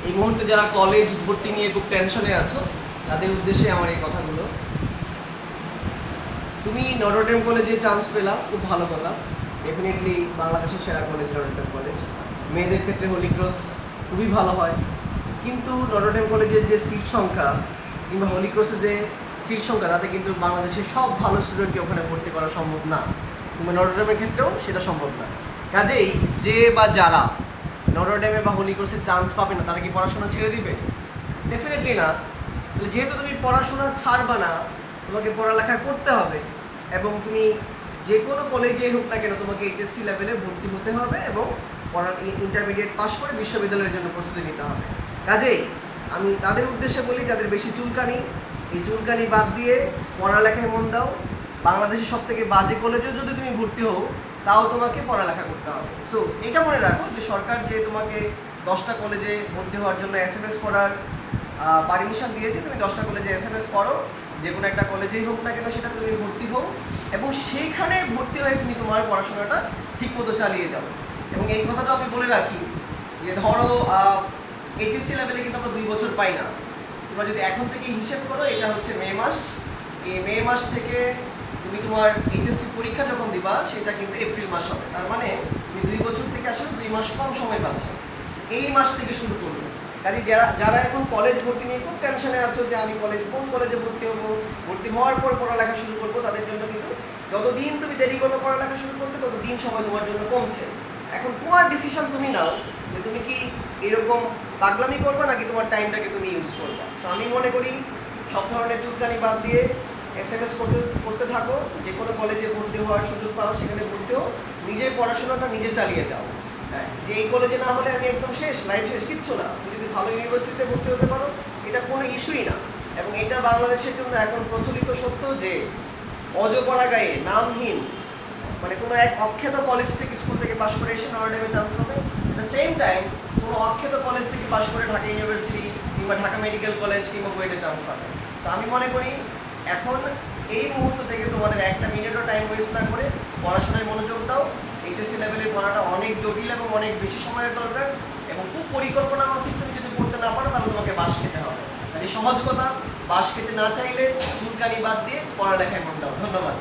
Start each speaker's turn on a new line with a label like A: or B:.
A: এই মুহূর্তে যারা কলেজ ভর্তি নিয়ে খুব টেনশনে আছো তাদের উদ্দেশ্যে আমার এই কথাগুলো। তুমি নটরডেম কলেজে চান্স পেলা, খুব ভালো কথা। ডেফিনেটলি বাংলাদেশের সেরা কলেজ নটরডেম কলেজ। মেয়েদের ক্ষেত্রে হলি ক্রস খুবই ভালো হয়, কিন্তু নটরডেম কলেজের যে সিট সংখ্যা কিংবা হলি ক্রসের যে সিট সংখ্যা তাতে কিন্তু বাংলাদেশের সব ভালো স্টুডেন্টকে ওখানে ভর্তি করা সম্ভব না, কিংবা নটরডেমের ক্ষেত্রেও সেটা সম্ভব না। কাজেই যে বা যারা নটরডেমে বা হলি ক্রসে চান্স পাবে না তারা কি পড়াশোনা ছেড়ে দিবে? ডেফিনেটলি না। তাহলে যেহেতু তুমি পড়াশোনা ছাড়বা না, তোমাকে পড়ালেখা করতে হবে এবং তুমি যে কোনো কলেজে হোক না কেন তোমাকে এইচএসসি লেভেলে ভর্তি হতে হবে এবং ইন্টারমিডিয়েট পাস করে বিশ্ববিদ্যালয়ের জন্য প্রস্তুতি নিতে হবে। কাজেই আমি তাদের উদ্দেশ্যে বলি, যাদের বেশি চুলকানি, এই চুলকানি বাদ দিয়ে পড়ালেখায় মন দাও। বাংলাদেশের সব থেকে বাজে কলেজেও যদি তুমি ভর্তি হও তাও তোমাকে পড়ালেখা করতে হবে। সো এটা মনে রাখো যে সরকার যে তোমাকে 10টা কলেজে ভর্তি হওয়ার জন্য এসএমএস করার পারমিশন দিয়েছে, তুমি 10টা কলেজে এসএমএস করো, যে কোনো একটা কলেজেই হোক না কেন সেটা তুমি ভর্তি হও এবং সেইখানে ভর্তি হয়ে তুমি তোমার পড়াশোনাটা ঠিকমতো চালিয়ে যাও। এবং এই কথাটা আমি বলে রাখি যে ধরো এইচএসসি লেভেলে কিন্তু আমরা 2 বছর পাই না। তোমরা যদি এখন থেকে হিসেব করো, এটা হচ্ছে মে মাস, এই মে মাস থেকে তুমি তোমার এইচএসসি পরীক্ষা যখন দিবা সেটা কিন্তু এপ্রিল মাস হবে। তার মানে তুমি 2 বছর থেকে আসলে 2 মাস কম সময় পাচ্ছ। এই মাস থেকে শুরু করবে। কাজে যারা এখন কলেজ ভর্তি নিয়ে খুব টেনশনে আছো যে আমি কোন কলেজে ভর্তি হবো, ভর্তি হওয়ার পর পড়ালেখা শুরু করবো, তাদের জন্য কিন্তু যতদিন তুমি দেরি করবে পড়ালেখা শুরু করতে ততদিন সময় তোমার জন্য কমছে। এখন তোমার ডিসিশন তুমি নাও যে তুমি কি এরকম পাগলামি করবে নাকি তোমার টাইমটাকে তুমি ইউজ করবে। সো আমি মনে করি সব ধরনের চুলকানি বাদ দিয়ে এসএমএস করতে থাকো, যে কোনো কলেজে ভর্তি হওয়ার সুযোগ পাও সেখানে ভর্তি হও, নিজের পড়াশোনাটা নিজে চালিয়ে যাও। হ্যাঁ, যে এই কলেজে না হলে আমি একদম শেষ, লাইফ শেষ, কিচ্ছু না। তুমি যদি ভালো ইউনিভার্সিটিতে ভর্তি হতে পারো এটা কোনো ইস্যুই না। এবং এটা বাংলাদেশের জন্য এখন প্রচলিত সত্য যে অজপড়া গায়ে নামহীন মানে কোনো এক অখ্যাত কলেজ থেকে স্কুল থেকে পাশ করে এসে নটরডেমে চান্স পাবে, এট দ্য সেম টাইম কোনো অখ্যাত কলেজ থেকে পাশ করে ঢাকা ইউনিভার্সিটি কিংবা ঢাকা মেডিকেল কলেজ কিংবা বুয়েটে চান্স পাবে। তো আমি মনে করি এখন এই মুহূর্ত থেকে তোমাদের একটা মিনিটও টাইম ওয়েস্ট না করে পড়াশোনায় মনোযোগ দাও। এইচএসসি লেভেলের পড়াটা অনেক জটিল এবং অনেক বেশি সময়ের দরকার, এবং খুব পরিকল্পনা মাফিক তুমি যদি পড়তে না পারো তাহলে তোমাকে বাস খেতে হবে। কাজে সহজ কথা, বাস খেতে না চাইলে চুলকানি বাদ দিয়ে পড়ালেখায় মন দাও। ধন্যবাদ।